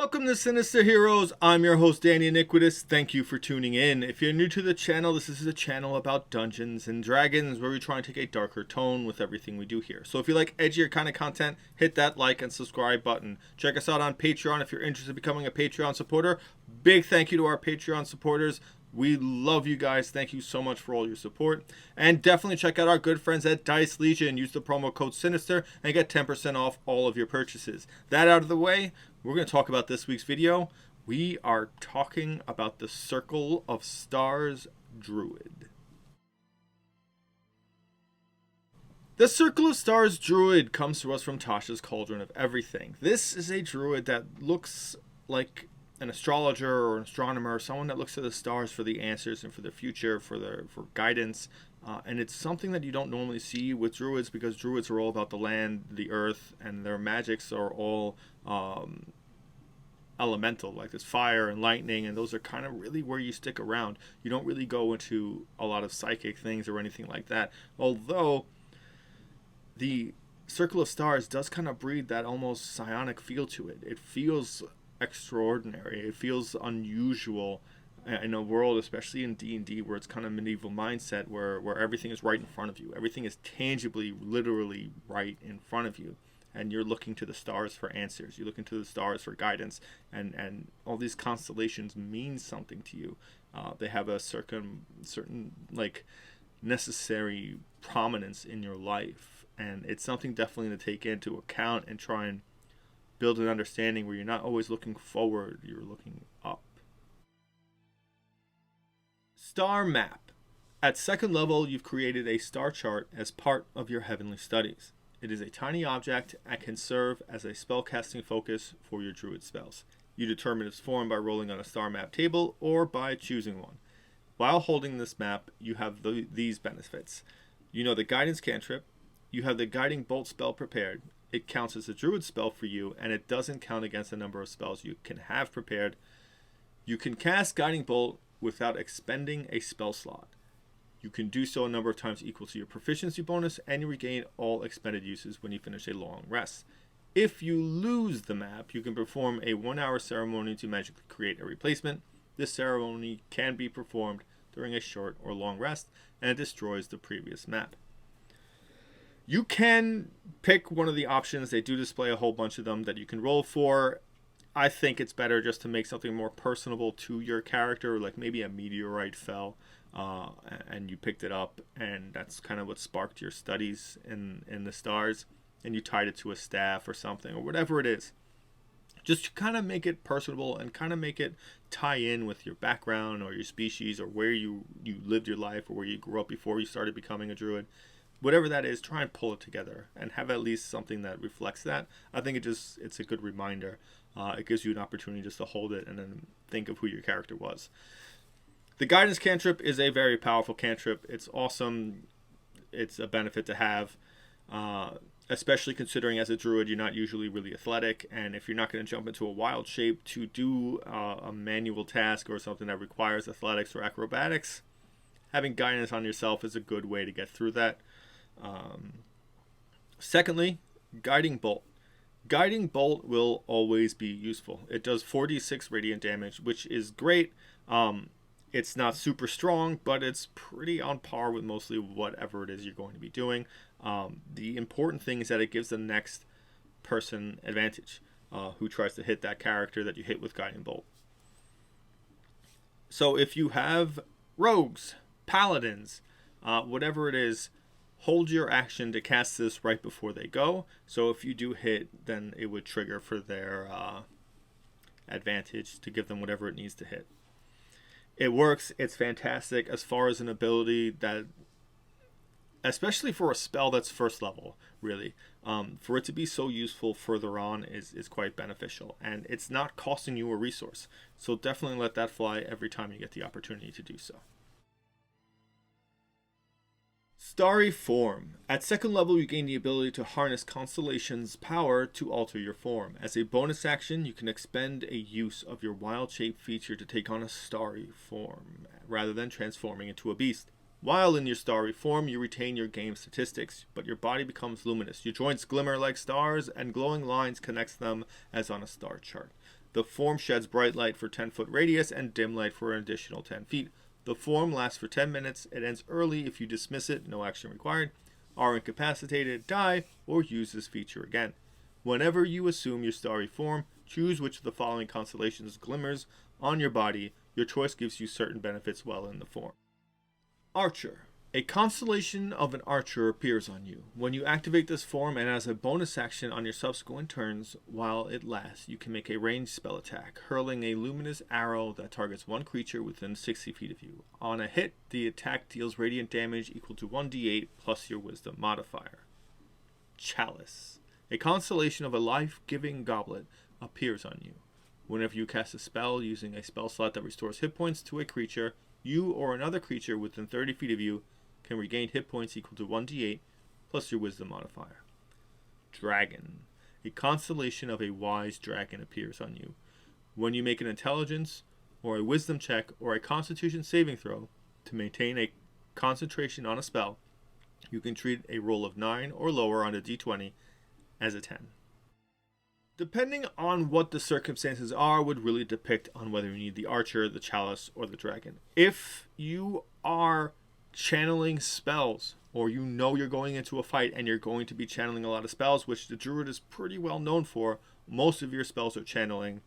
Welcome to Sinister Heroes. I'm your host, Danny Iniquitous. Thank you for tuning in. If you're new to the channel, this is a channel about Dungeons and Dragons where we try and take a darker tone with everything we do here. So if you like edgier kind of content, hit that like and subscribe button. Check us out on Patreon if you're interested in becoming a Patreon supporter. Big thank you to our Patreon supporters. We love you guys. Thank you so much for all your support. And definitely check out our good friends at Dice Legion. Use the promo code SINISTER and get 10% off all of your purchases. That out of the way, we're going to talk about this week's video. We are talking about the Circle of Stars Druid. The Circle of Stars Druid comes to us from Tashas Cauldron of Everything. This is a druid that looks like an astrologer or an astronomer, someone that looks at the stars for the answers and for the future, for guidance. And it's something that you don't normally see with druids because druids are all about the land, the earth, and their magics are all elemental, like there's fire and lightning, and those are kind of really where you stick around. You don't really go into a lot of psychic things or anything like that. Although the Circle of Stars does kind of breed that almost psionic feel to it. It feels extraordinary. It feels unusual in a world, especially in D&D, where it's kind of medieval mindset, where everything is right in front of you. Everything is tangibly, literally right in front of you, and you're looking to the stars for answers. You're looking to the stars for guidance, and all these constellations mean something to you. They have a certain like necessary prominence in your life, and it's something definitely to take into account and try and build an understanding where you're not always looking forward, you're looking up. Star Map. At second level, you've created a star chart as part of your heavenly studies. It is a tiny object and can serve as a spellcasting focus for your druid spells. You determine its form by rolling on a star map table or by choosing one. While holding this map, you have these benefits. You know the guidance cantrip. You have the guiding bolt spell prepared. It counts as a druid spell for you, and it doesn't count against the number of spells you can have prepared. You can cast Guiding Bolt without expending a spell slot. You can do so a number of times equal to your proficiency bonus, and you regain all expended uses when you finish a long rest. If you lose the map, you can perform a 1-hour ceremony to magically create a replacement. This ceremony can be performed during a short or long rest, and it destroys the previous map. You can pick one of the options. They do display a whole bunch of them that you can roll for. I think it's better just to make something more personable to your character, like maybe a meteorite fell and you picked it up, and that's kind of what sparked your studies in the stars, and you tied it to a staff or something, or whatever it is. Just to kind of make it personable and kind of make it tie in with your background or your species or where you lived your life or where you grew up before you started becoming a druid. Whatever that is, try and pull it together and have at least something that reflects that. I think it's a good reminder. It gives you an opportunity just to hold it and then think of who your character was. The guidance cantrip is a very powerful cantrip. It's awesome. It's a benefit to have, especially considering as a druid you're not usually really athletic, and if you're not going to jump into a wild shape to do a manual task or something that requires athletics or acrobatics, having guidance on yourself is a good way to get through that. Secondly, Guiding Bolt. Guiding Bolt will always be useful. It does 4d6 radiant damage, which is great. It's not super strong, but it's pretty on par with mostly whatever it is you're going to be doing. The important thing is that it gives the next person advantage who tries to hit that character that you hit with Guiding Bolt. So if you have rogues, paladins, whatever it is, hold your action to cast this right before they go. So if you do hit, then it would trigger for their advantage to give them whatever it needs to hit. It works. It's fantastic as far as an ability that, especially for a spell that's first level, really, for it to be so useful further on is quite beneficial. And it's not costing you a resource. So definitely let that fly every time you get the opportunity to do so. Starry Form. At second level, you gain the ability to harness Constellation's power to alter your form. As a bonus action, you can expend a use of your Wild Shape feature to take on a starry form, rather than transforming into a beast. While in your starry form, you retain your game statistics, but your body becomes luminous. Your joints glimmer like stars, and glowing lines connect them as on a star chart. The form sheds bright light for 10-foot radius and dim light for an additional 10 feet. The form lasts for 10 minutes. It ends early if you dismiss it, no action required, are incapacitated, die, or use this feature again. Whenever you assume your starry form, choose which of the following constellations glimmers on your body. Your choice gives you certain benefits while in the form. Archer. A constellation of an archer appears on you. When you activate this form and as a bonus action on your subsequent turns while it lasts, you can make a ranged spell attack, hurling a luminous arrow that targets one creature within 60 feet of you. On a hit, the attack deals radiant damage equal to 1d8 plus your wisdom modifier. Chalice. A constellation of a life-giving goblet appears on you. Whenever you cast a spell using a spell slot that restores hit points to a creature, you or another creature within 30 feet of you can regain hit points equal to 1d8 plus your wisdom modifier. Dragon. A constellation of a wise dragon appears on you. When you make an intelligence or a wisdom check or a constitution saving throw to maintain a concentration on a spell, you can treat a roll of 9 or lower on a d20 as a 10. Depending on what the circumstances are would really depict on whether you need the archer, the chalice, or the dragon. If you are channeling spells, or you know you're going into a fight and you're going to be channeling a lot of spells, which the druid is pretty well known for, most of your spells are channeling,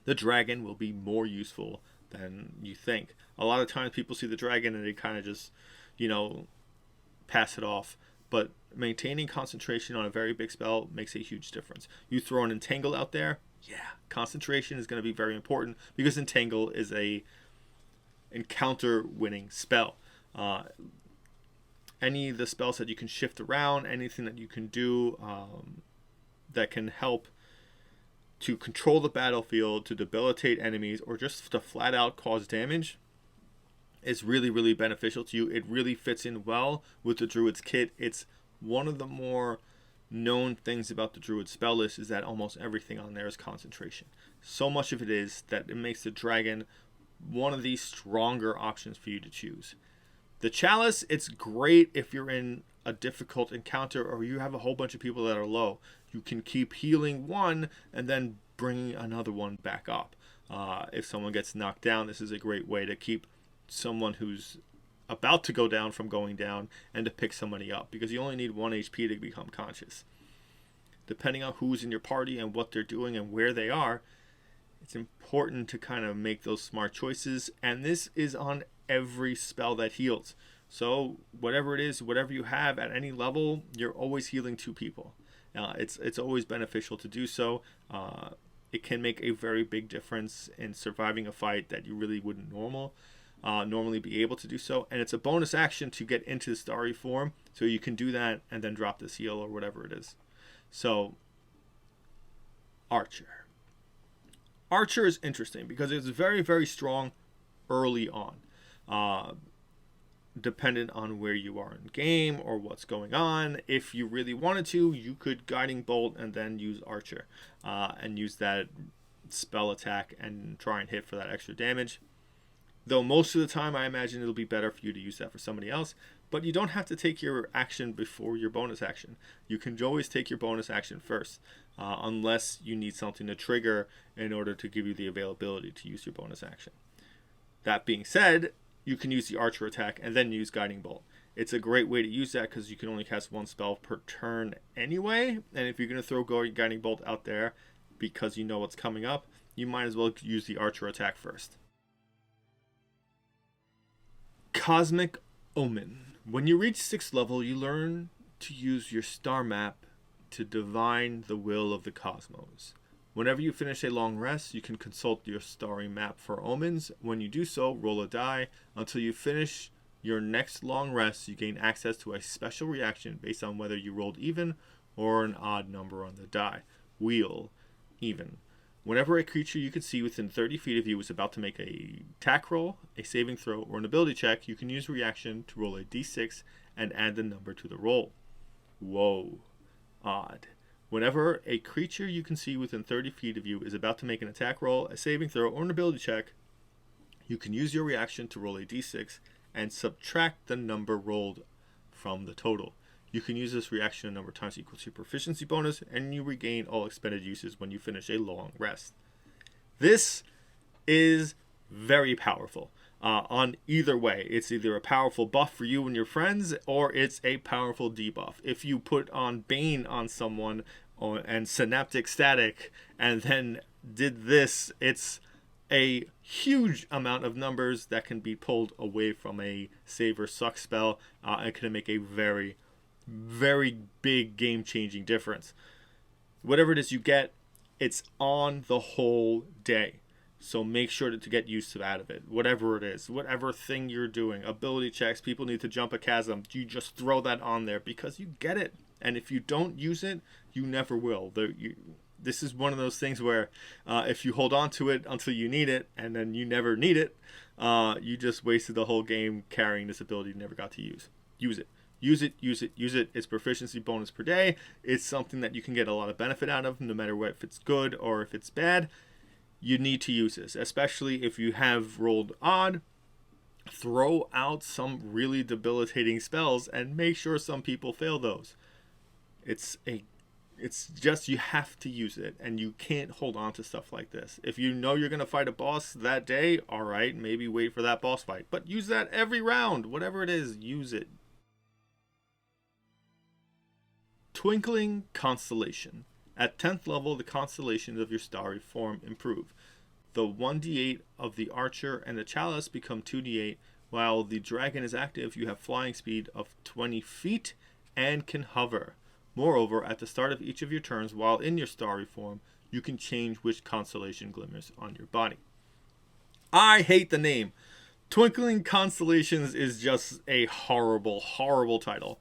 the dragon will be more useful than you think. A lot of times people see the dragon and they kind of just, pass it off. But maintaining concentration on a very big spell makes a huge difference. You throw an entangle out there, concentration is going to be very important because entangle is a encounter winning spell. Any of the spells that you can shift around, anything that you can do that can help to control the battlefield, to debilitate enemies, or just to flat out cause damage is really, really beneficial to you. It really fits in well with the Druid's kit. It's one of the more known things about the Druid spell list is that almost everything on there is concentration. So much of it is that it makes the dragon one of the stronger options for you to choose. The Chalice, it's great if you're in a difficult encounter or you have a whole bunch of people that are low. You can keep healing one and then bringing another one back up. If someone gets knocked down, this is a great way to keep someone who's about to go down from going down and to pick somebody up, because you only need 1 HP to become conscious. Depending on who's in your party and what they're doing and where they are, it's important to kind of make those smart choices, and this is on every spell that heals. So whatever it is, whatever you have at any level, you're always healing 2 people. It's always beneficial to do so. It can make a very big difference in surviving a fight that you really wouldn't normally be able to do so, and it's a bonus action to get into the starry form, so you can do that and then drop this heal or whatever it is. So Archer is interesting because it's very, very strong early on, dependent on where you are in game or what's going on. If you really wanted to, you could Guiding Bolt and then use Archer and use that spell attack and try and hit for that extra damage. Though most of the time I imagine it'll be better for you to use that for somebody else, but you don't have to take your action before your bonus action. You can always take your bonus action first, unless you need something to trigger in order to give you the availability to use your bonus action. That being said, you can use the Archer attack and then use Guiding Bolt. It's a great way to use that because you can only cast 1 spell per turn anyway, and if you're going to throw Guiding Bolt out there because you know what's coming up, you might as well use the Archer attack first. Cosmic Omen. When you reach 6th level, you learn to use your star map to divine the will of the cosmos. Whenever you finish a long rest, you can consult your starry map for omens. When you do so, roll a die. Until you finish your next long rest, you gain access to a special reaction based on whether you rolled even or an odd number on the die. Wheel, even. Whenever a creature you can see within 30 feet of you is about to make a attack roll, a saving throw, or an ability check, you can use reaction to roll a d6 and add the number to the roll. Whoa. Odd. Whenever a creature you can see within 30 feet of you is about to make an attack roll, a saving throw, or an ability check, you can use your reaction to roll a d6 and subtract the number rolled from the total. You can use this reaction a number of times equal to your proficiency bonus, and you regain all expended uses when you finish a long rest. This is very powerful. On either way, it's either a powerful buff for you and your friends, or it's a powerful debuff. If you put on Bane on someone and Synaptic Static and then did this, it's a huge amount of numbers that can be pulled away from a save or suck spell, and can make a very, very big game-changing difference. Whatever it is you get, it's on the whole day. So make sure to get use out of it. Whatever it is, whatever thing you're doing, ability checks, people need to jump a chasm, you just throw that on there because you get it. And if you don't use it, you never will. This is one of those things where if you hold on to it until you need it and then you never need it, you just wasted the whole game carrying this ability you never got to use. Use it. Use it, use it, use it. It's proficiency bonus per day. It's something that you can get a lot of benefit out of, no matter if it's good or if it's bad. You need to use this, especially if you have rolled odd. Throw out some really debilitating spells and make sure some people fail those. It's just, you have to use it, and you can't hold on to stuff like this. If you know you're going to fight a boss that day, all right, maybe wait for that boss fight. But use that every round. Whatever it is, use it. Twinkling Constellation. At 10th level, the constellations of your starry form improve. The 1d8 of the archer and the chalice become 2d8. While the dragon is active, you have flying speed of 20 feet and can hover. Moreover, at the start of each of your turns, while in your starry form, you can change which constellation glimmers on your body. I hate the name. Twinkling Constellations is just a horrible, horrible title.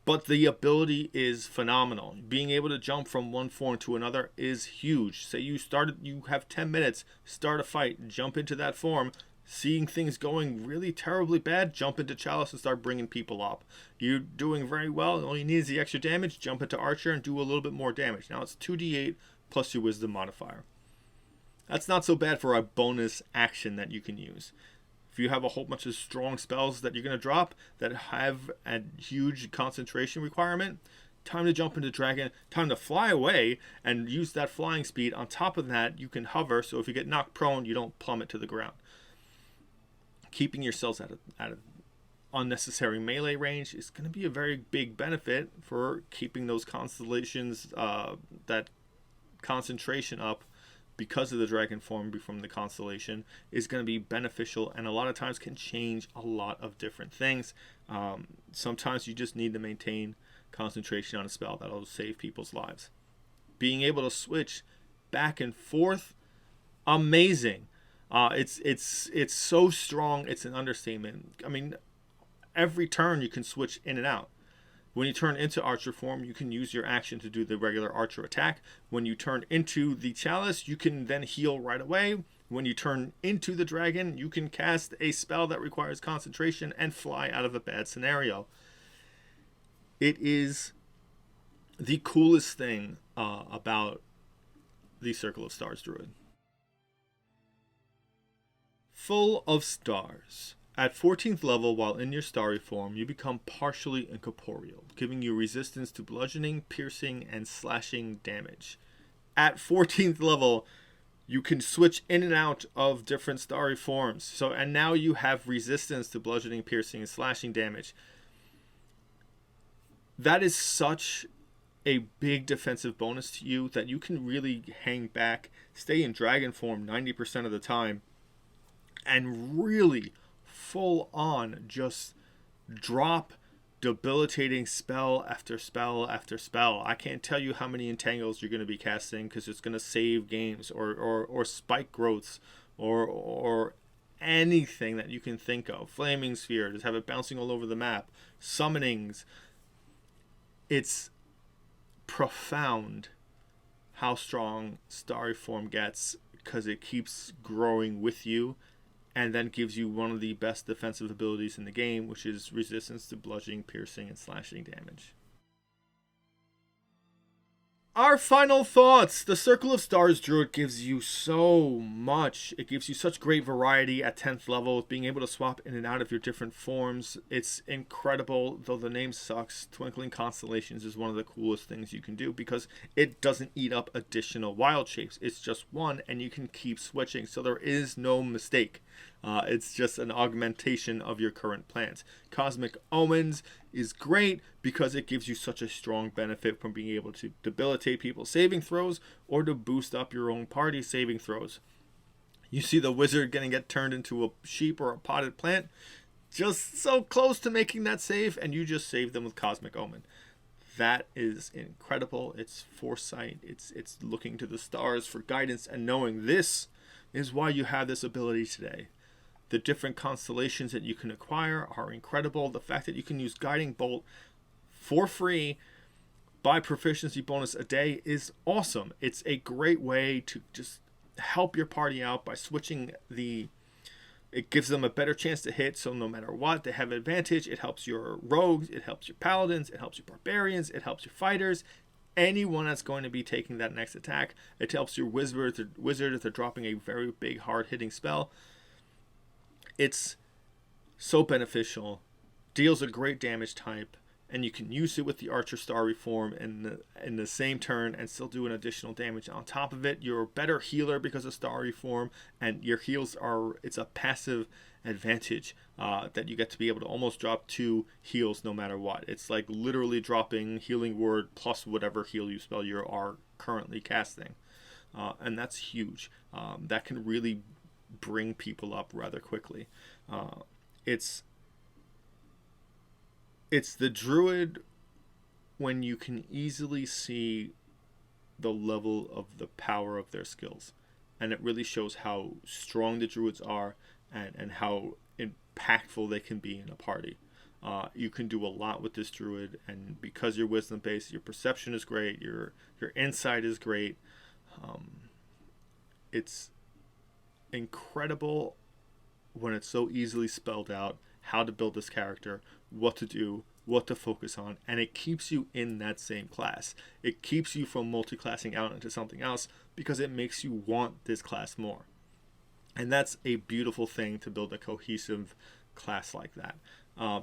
But the ability is phenomenal. Being able to jump from one form to another is huge. Say you have 10 minutes, start a fight, jump into that form, seeing things going really terribly bad, jump into Chalice and start bringing people up. You're doing very well, and all you need is the extra damage, jump into Archer and do a little bit more damage. Now it's 2d8 plus your Wisdom modifier. That's not so bad for a bonus action that you can use. If you have a whole bunch of strong spells that you're going to drop that have a huge concentration requirement, time to jump into Dragon, time to fly away and use that flying speed. On top of that, you can hover, so if you get knocked prone, you don't plummet to the ground. Keeping yourselves out of unnecessary melee range is going to be a very big benefit for keeping those constellations, that concentration up. Because of the dragon form from the constellation, is going to be beneficial, and a lot of times can change a lot of different things. Sometimes you just need to maintain concentration on a spell that'll save people's lives. Being able to switch back and forth, amazing. It's so strong, it's an understatement. I mean, every turn you can switch in and out. When you turn into Archer form, you can use your action to do the regular Archer attack. When you turn into the Chalice, you can then heal right away. When you turn into the Dragon, you can cast a spell that requires concentration and fly out of a bad scenario. It is the coolest thing about the Circle of Stars Druid. Full of Stars. At 14th level, while in your starry form, you become partially incorporeal, giving you resistance to bludgeoning, piercing, and slashing damage. At 14th level, you can switch in and out of different starry forms. And now you have resistance to bludgeoning, piercing, and slashing damage. That is such a big defensive bonus to you that you can really hang back, stay in dragon form 90% of the time, and really full on just drop debilitating spell after spell after spell. I can't tell you how many entangles you're going to be casting, because it's going to save games, or spike growths, or anything that you can think of. Flaming sphere, just have it bouncing all over the map. Summonings. It's profound how strong starry form gets, because it keeps growing with you, and then gives you one of the best defensive abilities in the game, which is resistance to bludgeoning, piercing, and slashing damage. Our final thoughts. The Circle of Stars Druid gives you so much. It gives you such great variety at 10th level, being able to swap in and out of your different forms. It's incredible, though the name sucks. Twinkling Constellations is one of the coolest things you can do because it doesn't eat up additional wild shapes. It's just one, and you can keep switching, so there is no mistake. It's just an augmentation of your current plans. Cosmic Omens is great because it gives you such a strong benefit from being able to debilitate people's saving throws or to boost up your own party saving throws. You see the wizard going to get turned into a sheep or a potted plant, just so close to making that save, and you just save them with Cosmic Omen. That is incredible. It's foresight. It's looking to the stars for guidance and knowing this is why you have this ability today. The different constellations that you can acquire are incredible. The fact that you can use Guiding Bolt for free by proficiency bonus a day is awesome. It's a great way to just help your party out by switching it gives them a better chance to hit, so no matter what, they have advantage. It helps your rogues, it helps your paladins, it helps your barbarians, it helps your fighters. Anyone that's going to be taking that next attack. It helps your wizard if they're dropping a very big, hard-hitting spell. It's so beneficial, deals a great damage type, and you can use it with the Archer Star Reform in the same turn and still do an additional damage. On top of it, you're a better healer because of Star Reform, and your heals it's a passive advantage that you get to be able to almost drop 2 heals no matter what. It's like literally dropping Healing Word plus whatever heal you spell you are currently casting, and that's huge. That can really bring people up rather quickly. It's the druid when you can easily see the level of the power of their skills, and it really shows how strong the druids are and how impactful they can be in a party. You can do a lot with this druid, and because you're wisdom based, your perception is great, your insight is great. It's incredible when it's so easily spelled out how to build this character, what to do, what to focus on, and it keeps you in that same class. It keeps you from multi-classing out into something else because it makes you want this class more. And that's a beautiful thing to build a cohesive class like that.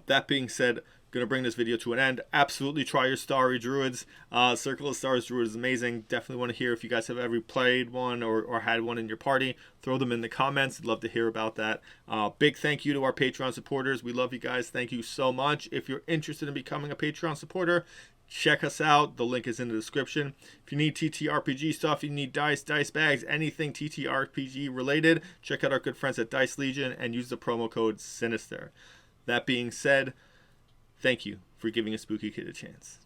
That being said, going to bring this video to an end. Absolutely try your Starry Druids. Circle of Stars Druid is amazing. Definitely want to hear if you guys have ever played one or had one in your party. Throw them in the comments. I'd love to hear about that. Big thank you to our Patreon supporters. We love you guys. Thank you so much. If you're interested in becoming a Patreon supporter, check us out. The link is in the description. If you need TTRPG stuff, you need dice bags, anything TTRPG related, check out our good friends at Dice Legion and use the promo code SINISTER. That being said, thank you for giving a spooky kid a chance.